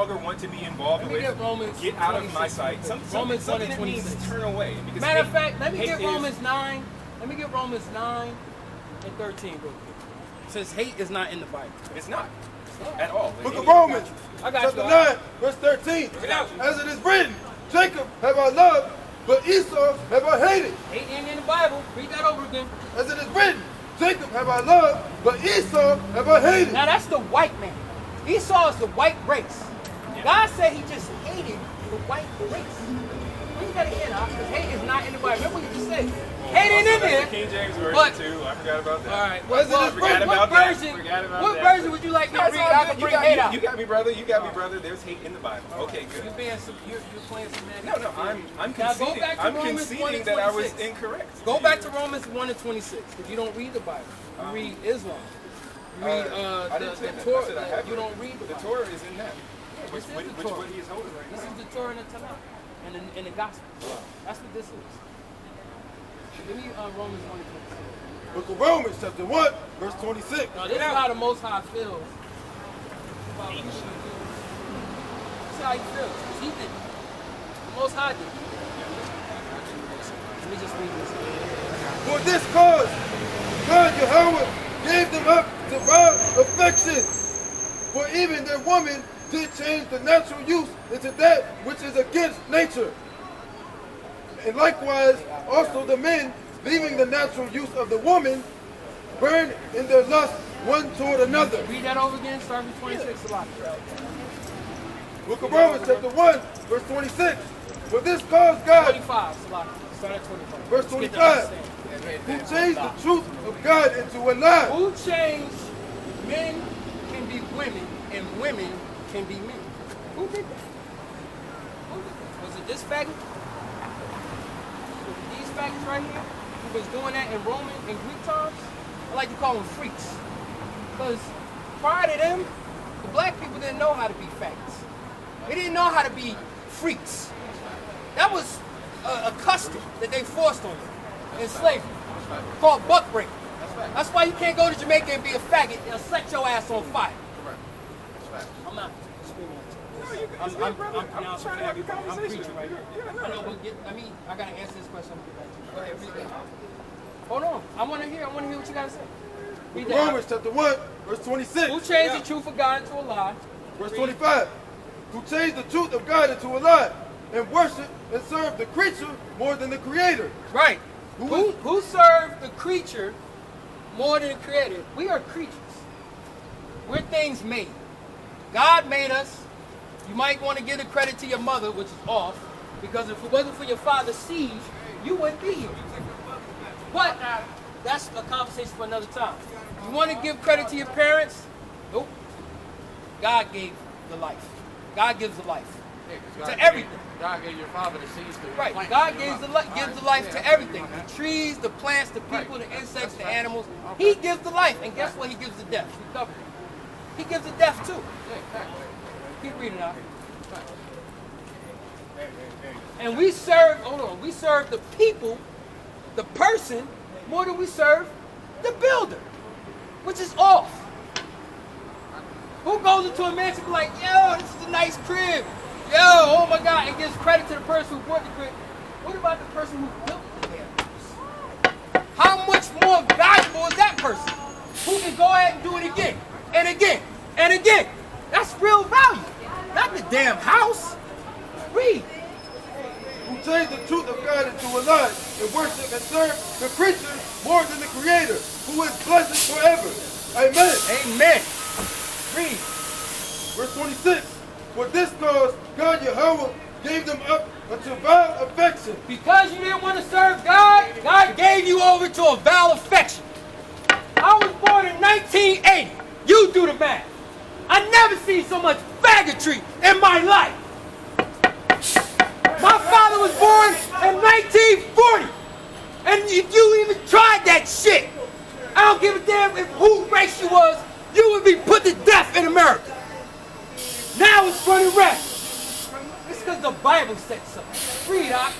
longer want to be involved with. Get out of my sight. Something that means turn away. Matter of fact, let me get Romans 9. Let me get Romans 9 and 13 real quick. It says hate is not in the Bible. It's not. At all. Book of Romans, I got chapter 9, verse 13. As it is written, Jacob have I loved, but Esau have I hated. Hate ain't in the Bible. Read that over again. As it is written, Jacob have I loved, but Esau have I hated. Now that's the white man. Esau is the white race. God said he just hated the white race. Read that again, because hate is not in the Bible. Remember what you just said. Hate ain't in there. King James version too. I forgot about that. All right. What version would you like me to read? I can bring hate out. You got me, brother. You got me, brother. There's hate in the Bible. Okay, good. You're playing some No, I'm conceding. I'm conceding that I was incorrect. Go back to Romans 1 and 26, because you don't read the Bible. You read Islam. You read the Torah. You don't read the Torah is in that. This is the Torah. He is holding right now. This is the Torah and the Tanakh and the Gospel. That's what this is. Give me Romans 1 and 26. Book of Romans, chapter 1, verse 26. Now, this is how the Most High feels. This is how he feels. He did. The Most High did. Let me just read this. For this cause, God Yahweh gave them up to vile affection. For even their woman did change the natural use into that which is against nature. And likewise, also the men, leaving the natural use of the woman, burn in their lust one toward another. Read that over again, start with 26 a lot. Book of Romans, chapter 1, verse 26. For this cause God, 25, start at 25. Verse 25, who changed the truth of God into a lie. Who changed men can be women and women can be men? Who did that? Was it this faggot? These faggots right here? Who was doing that in Roman and Greek times? I like to call them freaks. Because prior to them, the black people didn't know how to be faggots. They didn't know how to be freaks. That was a custom that they forced on you in slavery, called buck breaking. That's why you can't go to Jamaica and be a faggot. They'll set your ass on fire. I'm not screaming at you. I'm trying to have a conversation. I'm preaching right now. I know, but I gotta answer this question. Go ahead, read that. Hold on. I wanna hear what you gotta say. Read that. Romans chapter 1, verse 26. Who changed the truth of God into a lie? Verse 25. Who changed the truth of God into a lie and worship and serve the creature more than the creator. Right. Who served the creature more than the creator? We are creatures. We're things made. God made us. You might want to give the credit to your mother, which is off, because if it wasn't for your father's seed, you wouldn't be here. But that's a conversation for another time. You want to give credit to your parents? Nope. God gave the life. God gives the life to everything. God gave your father the seeds to right. God gives the life to everything. The trees, the plants, the people, the insects, the animals. He gives the life. And guess what? He gives the death. He covered it. He gives the death too. Keep reading out. And we serve, we serve the people, the person, more than we serve the builder, which is off. Who goes into a mansion and be like, yo, this is a nice crib. Yo, oh my God, and gives credit to the person who bought the crib. What about the person who built the damn house? How much more valuable is that person who can go ahead and do it again and again and again? That's real value, not the damn house. Read. Who changed the truth of God into a lie and worship and serve the creature more than the creator, who is blessed forever. Amen. Amen. Read. Verse 26. For this cause, God Yahweh gave them up unto vile affection. Because you didn't want to serve God, God gave you over to a vile affection. I was born in 1980. You do the math. I never seen so much faggotry in my life. My father was born in 1940. And if you even tried that shit, I don't give a damn if who race you was, you would be put to death in America. Now it's running red. It's because the Bible said so. Read, Doc.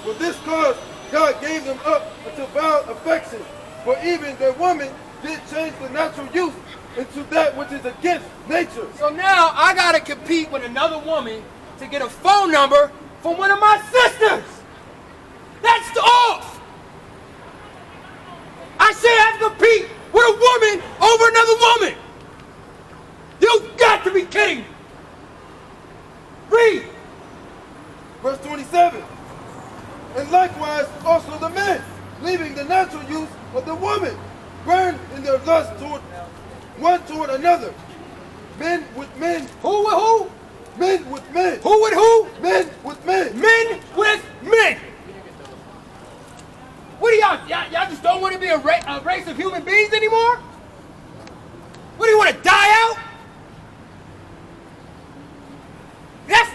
For this cause, God gave them up unto vile affection, For even the woman did change the natural use into that which is against nature. So now I gotta compete with another woman to get a phone number from one of my sisters. That's off. I shouldn't have to compete with a woman over another woman. You've got to be kidding me. Read. Verse 27. And likewise also the men, leaving the natural use of the woman, burn in their lust toward one toward another. Men with men. Who with who? Men with men. Who with who? Men with men. Men with men. What do y'all just don't want to be a race of human beings anymore? What do you want to die out?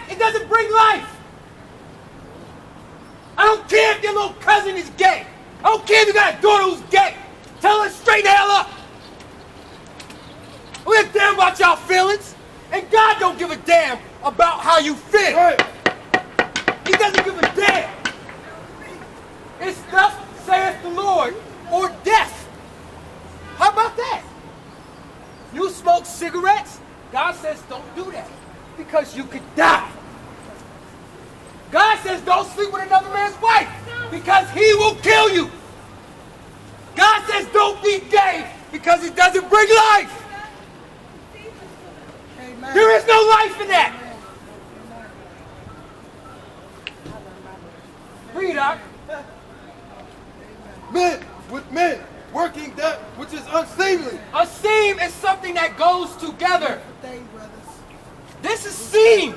It doesn't bring life. I don't care if your little cousin is gay. I don't care if you got a daughter who's gay. Tell her straight the hell up. We don't damn about y'all feelings. And God don't give a damn about how you feel. Right. He doesn't give a damn. It's thus saith the Lord or death. How about that? You smoke cigarettes? God says don't do that because you could die. God says don't sleep with another man's wife because he will kill you. God says don't be gay because it doesn't bring life. Amen. There is no life in that. Read, Doc. Men with men, working that which is unseemly. A seam is something that goes together. This is seam.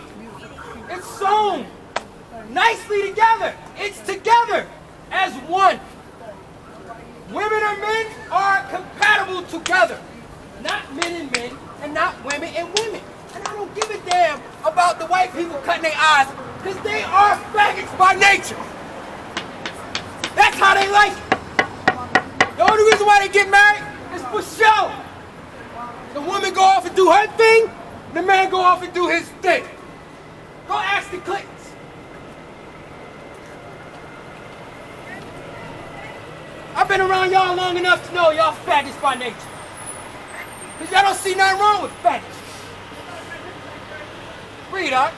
It's sewn nicely together. It's together as one. Women and men are compatible together. Not men and men, and not women and women. And I don't give a damn about the white people cutting their eyes, because they are faggots by nature. That's how they like it. The only reason why they get married is for show. The woman go off and do her thing, the man go off and do his thing. Go ask the Clintons. I've been around y'all long enough to know y'all faggots by nature. Because y'all don't see nothing wrong with faggots. Read, Art.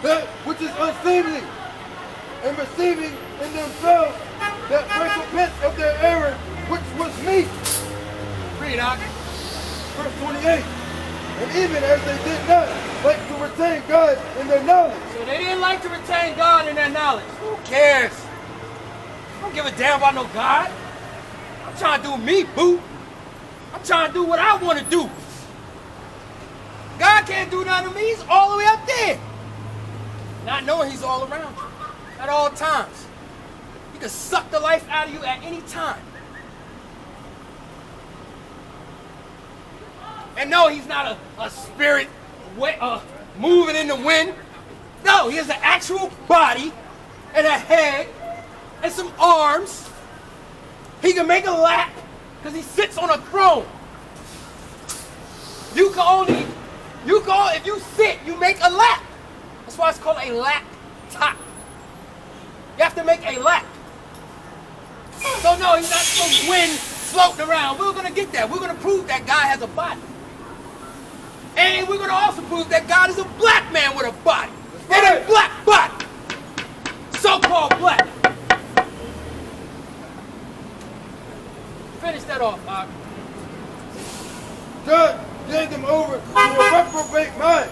That which is unseemly, and receiving in themselves that recompense of their error, which was meat. Read, Art. Verse 28. And even as they did not like to retain God in their knowledge. So they didn't like to retain God in their knowledge. Who cares? I don't give a damn about no God. I'm trying to do me, boo. I'm trying to do what I want to do. God can't do nothing to me. He's all the way up there. Not knowing he's all around you at all times. He can suck the life out of you at any time. And no, he's not a spirit moving in the wind. No, he has an actual body and a head and some arms. He can make a lap because he sits on a throne. If you sit, you make a lap. That's why it's called a lap top. You have to make a lap. So no, he's not some wind floating around. We're going to get that. We're going to prove that God has a body. And we're going to also prove that God is a black man with a body. And a black body. So-called black. Finish that off, Bob. God gave them over to a reprobate mind.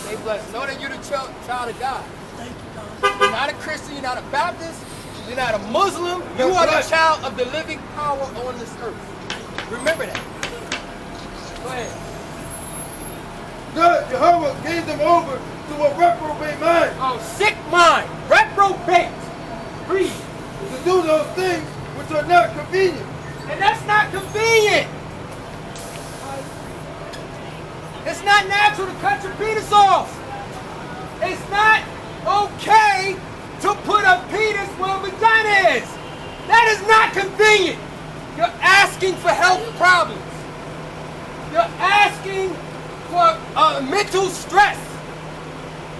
They blessed. Know that you're the child of God. You're not a Christian, you're not a Baptist, you're not a Muslim. You are the child of the living power on this earth. Remember that. Go ahead. God, Jehovah, gave them over to a reprobate mind. Oh, sick mind. Reprobate. Breathe. To do those things which are not convenient. And that's not convenient. It's not natural to cut your penis off. It's not okay to put a penis where a vagina is. That is not convenient. You're asking for health problems. You're asking for mental stress.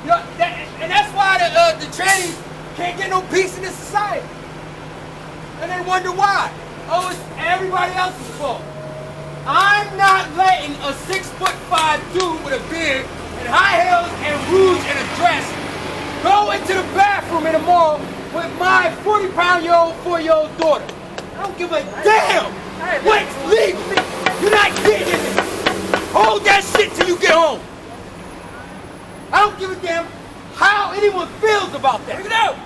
And that's why the trannies can't get no peace in this society. And they wonder why. Oh, it's everybody else's fault. I'm not letting a 6'5" dude with a beard and high heels and rouge and a dress go into the bathroom in the mall with my 40-pound-year-old, 4-year-old daughter. I don't give a damn what's legal. You're not getting in there. Hold that shit till you get home. I don't give a damn how anyone feels about that. Look it out.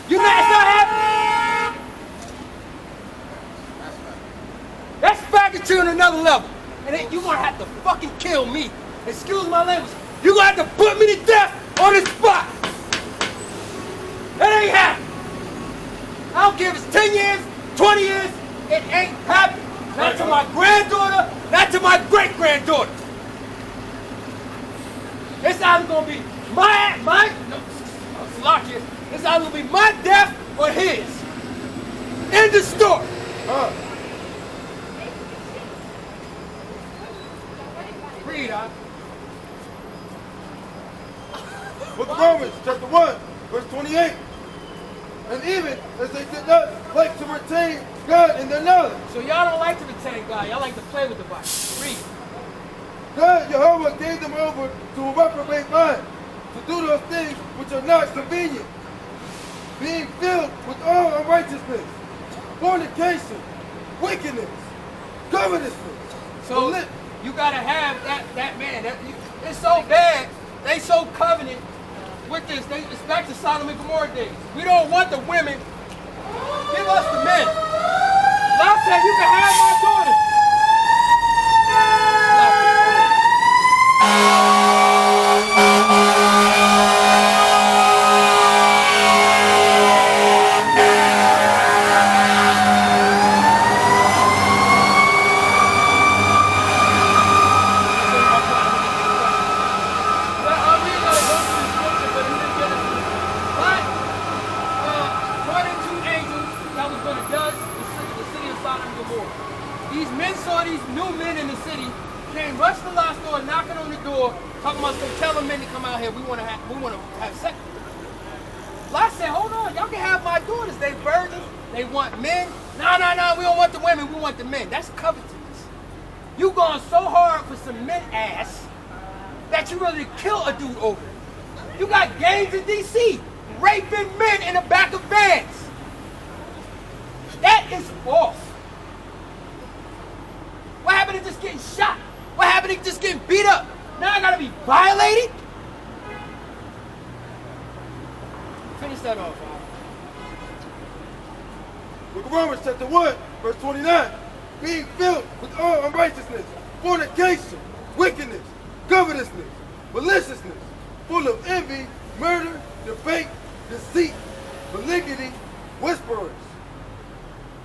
You're not, it's not happening. That's faggot to another level. And then you're gonna have to fucking kill me. Excuse my language. You're gonna have to put me to death on the spot. That ain't happening. I don't care if it's 10 years, 20 years, it ain't happening. Not to my granddaughter, not to my great-granddaughter. It's either gonna be it's either gonna be my death or his. End of story. Read, Book of Romans, chapter 1, verse 28. And even as they did not like to retain God in their knowledge. So y'all don't like to retain God. Y'all like to play with the Bible. Read. God, Jehovah, gave them over to a reprobate mind to do those things which are not convenient, being filled with all unrighteousness, fornication, wickedness, covetousness. So you gotta have that man. It's so bad. They so covenant with this. It's back to Sodom and Gomorrah days. We don't want the women. Give us the men. Lot said you can have my daughter. These men saw these new men in the city, came rushed to Lot's door, knocking on the door, talking about some tell them men to come out here. We want to have sex. Lot said, hold on, y'all can have my daughters. They virgins. They want men. No, we don't want the women. We want the men. That's covetousness. You going so hard for some men ass that you ready to kill a dude over it. You got gangs in D.C. raping men in the back of vans. That is off. What happened to just getting shot? What happened to just getting beat up? Now I gotta be violated? Finish that off, Book of Romans, chapter 1, verse 29. Being filled with all unrighteousness, fornication, wickedness, covetousness, maliciousness, full of envy, murder, debate, deceit, malignity, whisperers,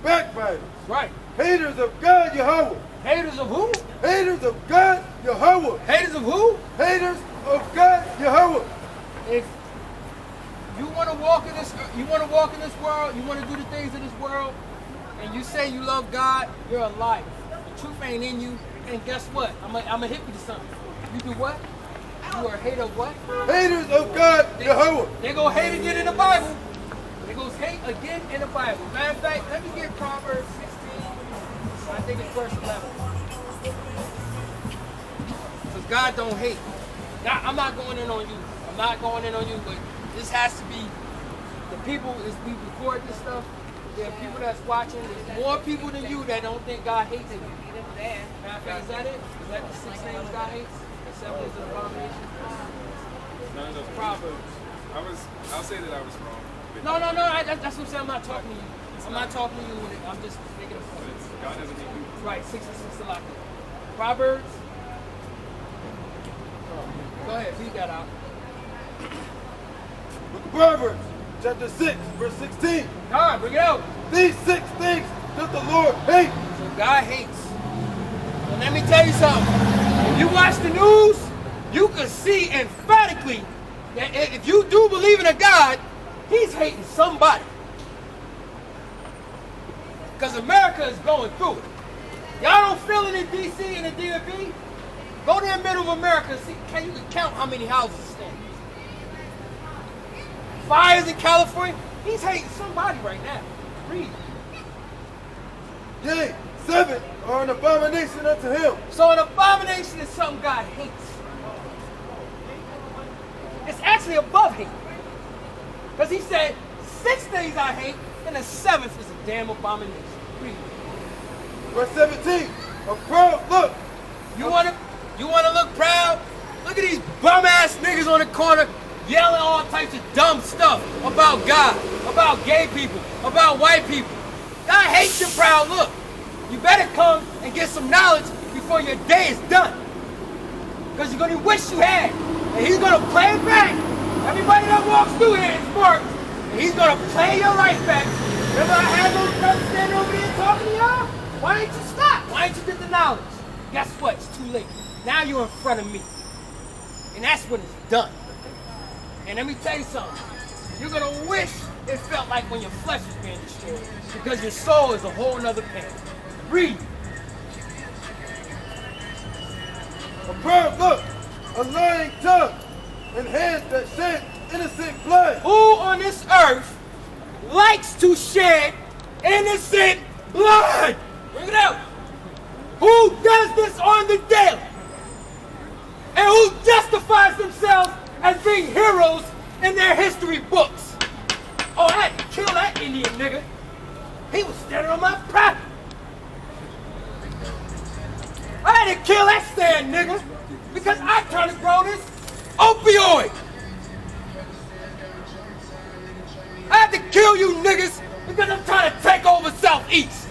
backbiters. Right. Haters of God, Yahweh. Haters of who? Haters of God, Yahweh. Haters of who? Haters of God, Yahweh. If you want to walk in this world, you want to do the things of this world, and you say you love God, you're a liar. The truth ain't in you, and guess what? I'm a hit you to something. You do what? You are a hater of what? Haters of God, Yahweh. They go hate again in the Bible. They goes hate again in the Bible. Matter of fact, let me get Proverbs 16. I think it's verse 11. Because God don't hate. Now, I'm not going in on you. But this has to be the people as we record this stuff. There are people that's watching. There's more people than you that don't think God hates you. Matter of fact, is that it? Is that the 6 things God hates? The 7 is an abomination? None of those Proverbs. I'll say that I was wrong. No. That's what I'm saying. I'm not talking to you. I'm not talking to you. I'm just making a point. God doesn't need you. Right, 6 and 6 a lot. Proverbs. Go ahead, read that out. Book of Proverbs, chapter 6, verse 16. All right, bring it out. These 6 things does the Lord hate. So God hates. And let me tell you something. If you watch the news, you can see emphatically that if you do believe in a God, He's hating somebody. Because America is going through it. Y'all don't feel it in D.C. and the DMV? Go to the middle of America and see, you can count how many houses stand. fires in California. He's hating somebody right now. Read. Yea, 7 are an abomination unto him. So an abomination is something God hates. It's actually above hate. Because he said, 6 things I hate, and the 7th is a damn abomination. Read. Verse 17, a proud look. You wanna look proud? Look at these bum-ass niggas on the corner yelling all types of dumb stuff about God, about gay people, about white people. God hates your proud look. You better come and get some knowledge before your day is done. Because you're gonna wish you had. And he's gonna play it back. Everybody that walks through here is marked. And he's gonna play your life back. Remember I had those brothers standing over there talking to y'all? Why didn't you stop? Why didn't you get the knowledge? Guess what? It's too late. Now you're in front of me. And that's when it's done. And let me tell you something. You're gonna wish it felt like when your flesh was being destroyed. Because your soul is a whole nother pain. Read. A proud look, a lying tongue, and hands that shed innocent blood. Who on this earth likes to shed innocent blood? Bring it out. Who does this on the daily? And who justifies themselves as being heroes in their history books? Oh, I had to kill that Indian nigga. He was standing on my property. I had to kill that stand nigga because I trying to grow this opioid. I had to kill you niggas because I'm trying to take over Southeast.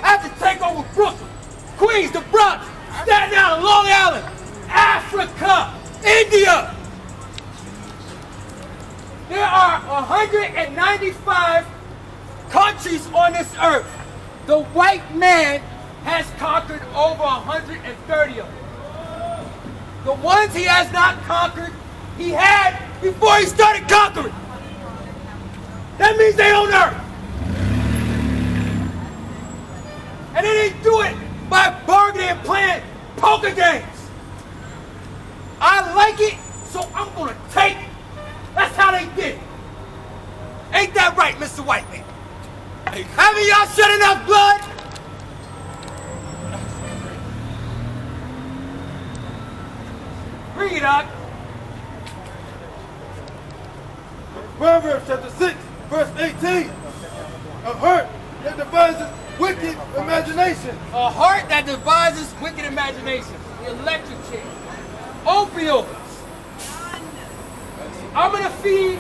I have to take over Brooklyn, Queens, the Bronx, Staten Island, Long Island, Africa, India. There are 195 countries on this earth. The white man has conquered over 130 of them. The ones he has not conquered, he had before he started conquering. That means they own earth. And they didn't do it by bargaining and playing poker games. I like it, so I'm gonna take it. That's how they did it. Ain't that right, Mr. White Man? Haven't y'all shed enough blood? Read it, Doc. Proverbs chapter 6, verse 18. A heart that devises wicked imagination. A heart that devises wicked imagination. The electric chair. Opioids. I'm gonna feed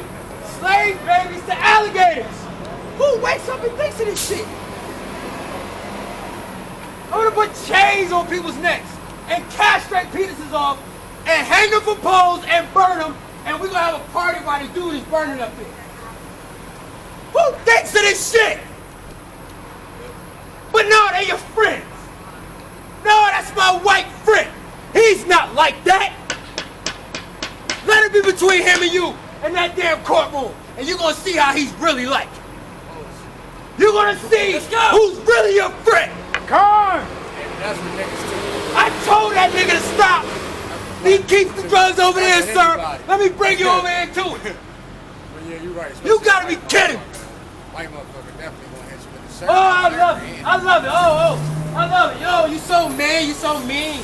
slave babies to alligators. Who wakes up and thinks of this shit? I'm gonna put chains on people's necks and castrate penises off and hang them from poles and burn them, and we're gonna have a party while the dude is burning up there. Who thinks of this shit? But no, they're your friends. No, that's my white friend. He's not like that. Let it be between him and you in that damn courtroom, and you're gonna see how he's really like. You're gonna see who's really your friend. Come! That's what niggas do. I told that nigga to stop. He keeps the drugs over there, sir. Let me bring you over here too. But yeah, you're right. You gotta be kidding. White motherfucker definitely gonna hit you with the Oh, shirt. I love it. I love it. I love it. Yo, you so mean. You so mean.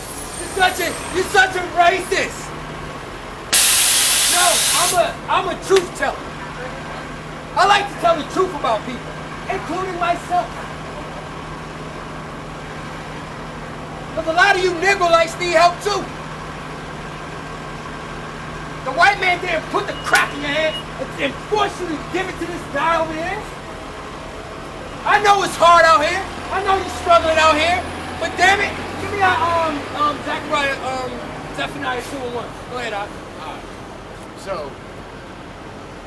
You're such a racist. No, I'm a truth teller. I like to tell the truth about people, including myself. Because a lot of you Negroites need help too. The white man didn't put the crack in your hand and force you to give it to this guy over here. I know it's hard out here. I know you're struggling out here. But damn it, give me Zephaniah 2:1. Go ahead, Doc. So,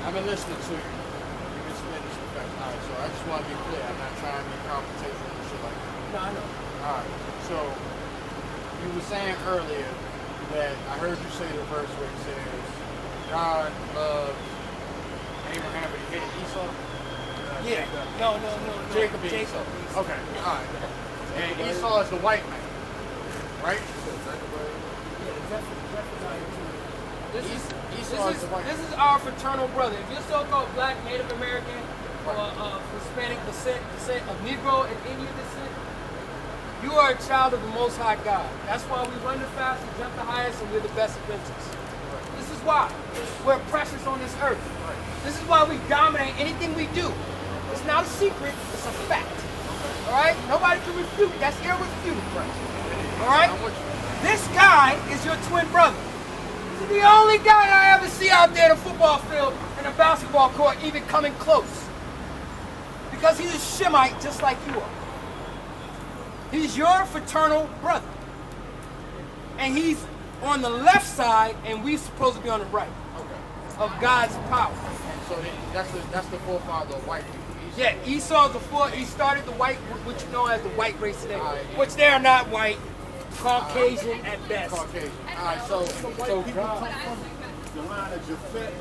I've been listening to you. You've been spitting some facts. Alright, so I just want to be clear. I'm not trying to be confrontational and shit like that. No, I know. Alright, so you were saying earlier that I heard you say the verse where it says God loved Abraham but he hated Esau? Yeah. No. Jacob and Esau. Okay, alright. And Esau is the white man, right? This is our fraternal brother. If you're so-called black, Native American, or Hispanic descent of Negro and Indian descent, you are a child of the Most High God. That's why we run the fastest, jump the highest, and we're the best adventures. This is why we're precious on this earth. This is why we dominate anything we do. It's not a secret, it's a fact. All right? Nobody can refute. That's irrefutable. All right? This guy is your twin brother. This is the only guy I ever see out there in the football field and a basketball court even coming close. Because he's a Shemite just like you are. He's your fraternal brother. And he's on the left side and we're supposed to be on the right of God's power. And so that's the forefather of white people. Yeah, Esau's he started the white, what you know as the white race today, which they are not white, Caucasian at best. Caucasian. All right, so White people come from the line of Japhet,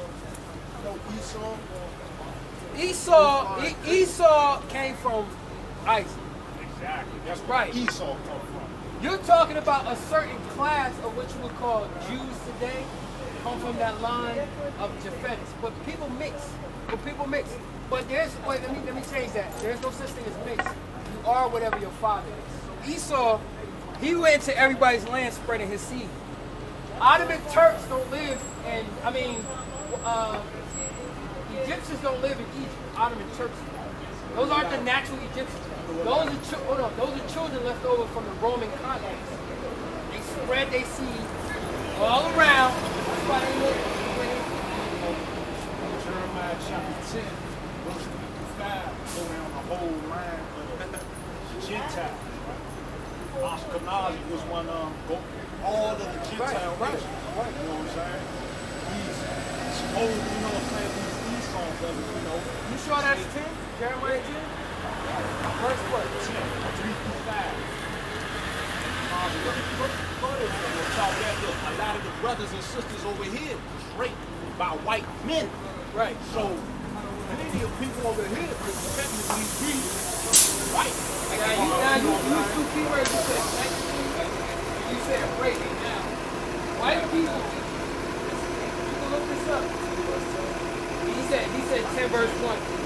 Esau. Esau came from Isaac. Exactly. That's right. where Esau come from. You're talking about a certain class of what you would call Jews today, come from that line of Japhet. But people mix. But wait, let me change that. There's no such thing as mix. You are whatever your father is. Esau, he went to everybody's land spreading his seed. Ottoman Turks don't live in, Egyptians don't live in Egypt. Ottoman Turks. Those aren't the natural Egyptians. Those are children left over from the Roman conquest. They spread their seed all around. That's why they live. Jeremiah chapter 10, verse 55, go down the whole line of the Gentiles. Ashkenazi was one of them, all of the Gentile nations. You know what I'm saying? He's supposed, you know what I'm saying, these songs of it, you know. You sure that's 10? Jeremiah 10? First what? 10, 3 through 5. A lot of the brothers and sisters over here was raped by white men. Right. So plenty of people over here could technically be white. Now you use two keywords you said rape. Now, white people, you can look this up. He said 10 verse 1.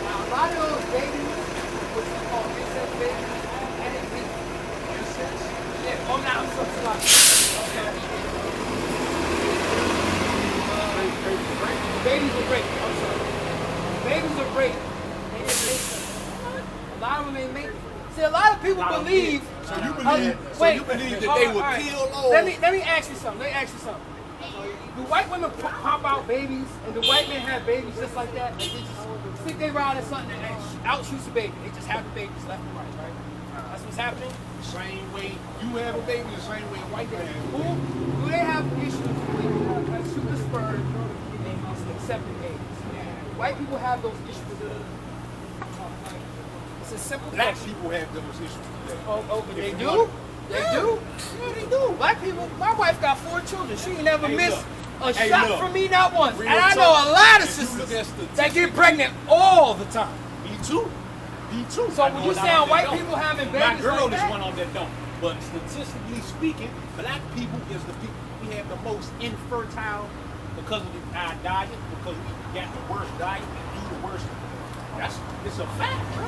Now, a lot of those babies, which we call incest babies, and it's incest. Yeah, I'm so sorry. Babies are raped. I'm sorry. Babies are raped. They didn't make them. A lot of them ain't make it. See, a lot of people believe. So you believe that they would kill all? Let me ask you something. Do white women pop out babies and do white men have babies just like that? They just stick their rod in something and outshoots the baby. They just have the babies left and right? That's what's happening? Same way you have a baby, the same way white men have a baby. Do they have issues with shoot the sperm and accepting babies? White people have those issues. It's a simple Black question. people have those issues today. Oh, but they do? They do? Yeah, they do. Black people, my wife got 4 children. She ain't never missed a shot from me, not once. And I know a lot of sisters that get pregnant all the time. Me too. So when you saying white people having babies my girl like is that? one of them that don't. But statistically speaking, black people is the people we have the most infertile because of our diet, because we got the worst diet and do the worst. It's a fact, bro.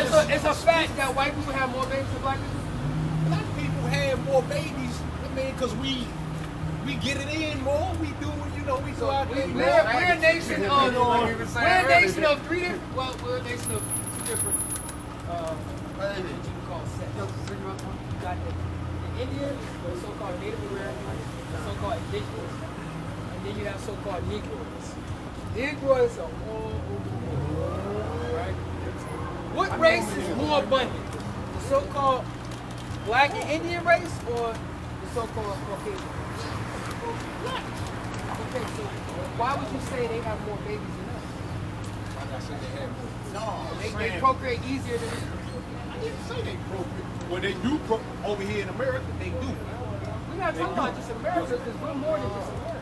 So it's a fact that white people have more babies than black people? Black people have more babies, because we get it in more. We do, we go out there. We're a nation of 3 different. Well, we're a nation of 2 different. What you call sets. You got the Indians, the so-called Native Americans, the so-called indigenous, and then you have so-called Negroes. Negroes are all over the world, right? What race is more abundant? The so-called black and Indian race or the so-called Caucasian race? Black. Okay, so why would you say they have more babies than us? Like I said, they have more. They procreate easier than us. I didn't say they procreate. Well, they do over here in America, they do. We're not talking about just America because we're more than just America.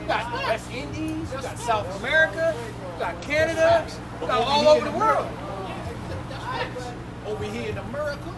You got West Indies, you got South America, you got Canada, you got all over the world. Over here in America,